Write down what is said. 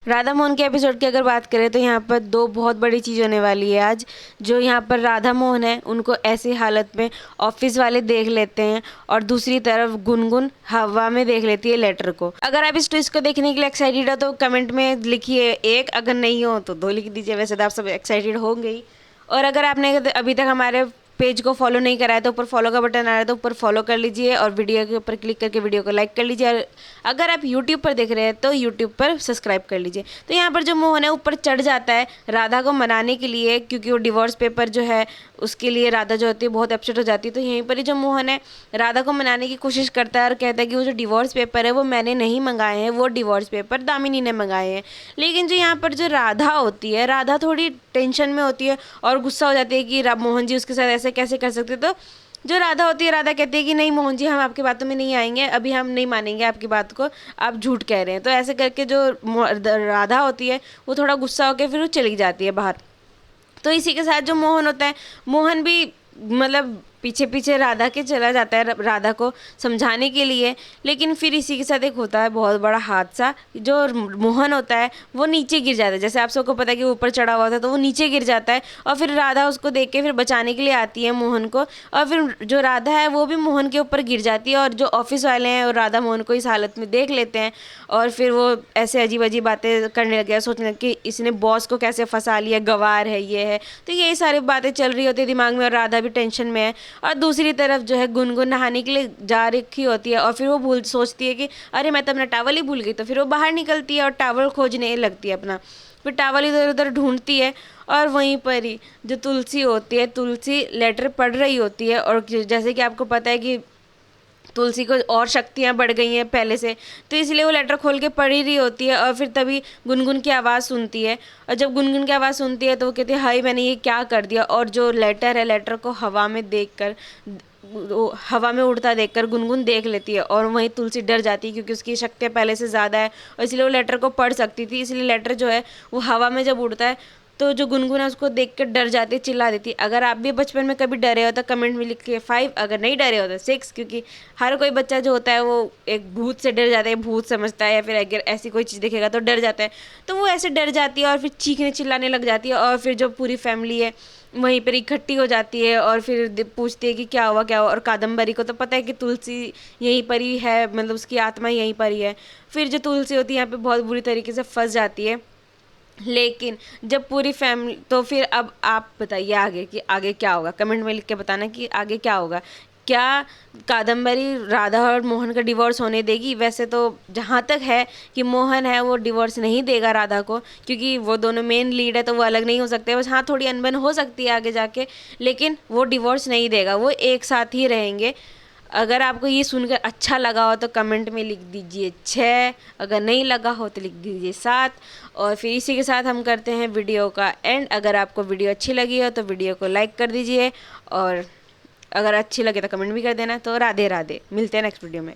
राधा मोहन के एपिसोड की अगर बात करें तो यहाँ पर दो बहुत बड़ी चीज़ होने वाली है आज। जो यहाँ पर राधा मोहन है उनको ऐसी हालत में ऑफिस वाले देख लेते हैं और दूसरी तरफ गुनगुन हवा में देख लेती है लेटर को। अगर आप इस ट्विस्ट को देखने के लिए एक्साइटेड हो तो कमेंट में लिखिए एक, अगर नहीं हो तो दो लिख दीजिए। वैसे तो आप सब एक्साइटेड होंगे ही। और अगर आपने अभी तक हमारे पेज को फॉलो नहीं करा है तो ऊपर फॉलो का बटन आ रहा है तो ऊपर फॉलो कर लीजिए और वीडियो के ऊपर क्लिक करके वीडियो को लाइक कर लीजिए। और अगर आप यूट्यूब पर देख रहे हैं तो यूट्यूब पर सब्सक्राइब कर लीजिए। तो यहाँ पर जो मोहन है ऊपर चढ़ जाता है राधा को मनाने के लिए, क्योंकि वो डिवोर्स पेपर जो है उसके लिए राधा जो होती है बहुत अपसेट हो जाती है। तो यहीं पर ही जो मोहन है राधा को मनाने की कोशिश करता है और कहता है कि वो जो डिवोर्स पेपर है वो मैंने नहीं मंगाए हैं, वो डिवोर्स पेपर दामिनी ने मंगाए हैं। लेकिन जो यहाँ पर जो राधा होती है, राधा थोड़ी टेंशन में होती है और गुस्सा हो जाती है कि मोहन जी उसके साथ ऐसे कैसे कर सकते। तो जो राधा होती है, राधा कहती है कि नहीं मोहन जी हम आपकी बातों में नहीं आएंगे, अभी हम नहीं मानेंगे आपकी बात को, आप झूठ कह रहे हैं। तो ऐसे करके जो राधा होती है वो थोड़ा गुस्सा होकर फिर वो चली जाती है बाहर। तो इसी के साथ जो मोहन होता है, मोहन भी मतलब पीछे पीछे राधा के चला जाता है राधा को समझाने के लिए। लेकिन फिर इसी के साथ एक होता है बहुत बड़ा हादसा। जो मोहन होता है वो नीचे गिर जाता है, जैसे आप सबको पता है कि ऊपर चढ़ा हुआ था तो वो नीचे गिर जाता है। और फिर राधा उसको देख के फिर बचाने के लिए आती है मोहन को, और फिर जो राधा है वो भी मोहन के ऊपर गिर जाती है। और जो ऑफिस वाले हैं और राधा मोहन को इस हालत में देख लेते हैं और फिर वो ऐसे अजीब अजीब बातें करने लगे, सोचने लगे कि इसने बॉस को कैसे फंसा लिया, गवार है ये है। तो ये सारी बातें चल रही होती है दिमाग में और राधा भी टेंशन में है। और दूसरी तरफ जो है गुनगुन नहाने के लिए जा रखी होती है और फिर वो सोचती है कि अरे मैं तो अपना टावल ही भूल गई। तो फिर वो बाहर निकलती है और टावल खोजने लगती है अपना। फिर टावल इधर उधर ढूंढती है और वहीं पर ही जो तुलसी होती है, तुलसी लेटर पढ़ रही होती है। और जैसे कि आपको पता है कि तुलसी को और शक्तियाँ बढ़ गई हैं पहले से, तो इसलिए वो लेटर खोल के पढ़ ही रही होती है। और फिर तभी गुनगुन की आवाज़ सुनती है, और जब गुनगुन की आवाज़ सुनती है तो वो कहती है हाय मैंने ये क्या कर दिया। और जो लेटर है, लेटर को हवा में देखकर, हवा में उड़ता देखकर गुनगुन देख लेती है और वहीं तुलसी डर जाती है, क्योंकि उसकी शक्तियाँ पहले से ज़्यादा है और इसलिए वो लेटर को पढ़ सकती थी। इसलिए लेटर जो है वो हवा में जब उड़ता है तो जो गुनगुन है उसको देख कर डर जाती है, चिल्ला देती है। अगर आप भी बचपन में कभी डरे हो तो कमेंट में लिख के 5, अगर नहीं डरे हो तो 6, क्योंकि हर कोई बच्चा जो होता है वो एक भूत से डर जाता है, भूत समझता है, या फिर अगर ऐसी कोई चीज़ देखेगा तो डर जाता है। तो वो ऐसे डर जाती है और फिर चीखने चिल्लाने लग जाती है। और फिर जो पूरी फैमिली है वहीं पर इकट्ठी हो जाती है और फिर पूछती है कि क्या हुआ क्या हुआ। और कादम्बरी को तो पता है कि तुलसी यहीं पर ही है, मतलब उसकी आत्मा यहीं पर ही है। फिर जो तुलसी होती है यहाँ पे बहुत बुरी तरीके से फंस जाती है। लेकिन जब पूरी फैमिली, तो फिर अब आप बताइए आगे कि आगे क्या होगा, कमेंट में लिख के बताना कि आगे क्या होगा। क्या कादम्बरी राधा और मोहन का डिवोर्स होने देगी? वैसे तो जहाँ तक है कि मोहन है वो डिवोर्स नहीं देगा राधा को, क्योंकि वो दोनों मेन लीड है तो वो अलग नहीं हो सकते। बस हाँ थोड़ी अनबन हो सकती है आगे जाके, लेकिन वो डिवोर्स नहीं देगा, वो एक साथ ही रहेंगे। अगर आपको ये सुनकर अच्छा लगा हो तो कमेंट में लिख दीजिए 6, अगर नहीं लगा हो तो लिख दीजिए 7। और फिर इसी के साथ हम करते हैं वीडियो का एंड। अगर आपको वीडियो अच्छी लगी हो तो वीडियो को लाइक कर दीजिए, और अगर अच्छी लगे तो कमेंट भी कर देना। तो राधे राधे, मिलते हैं नेक्स्ट वीडियो में।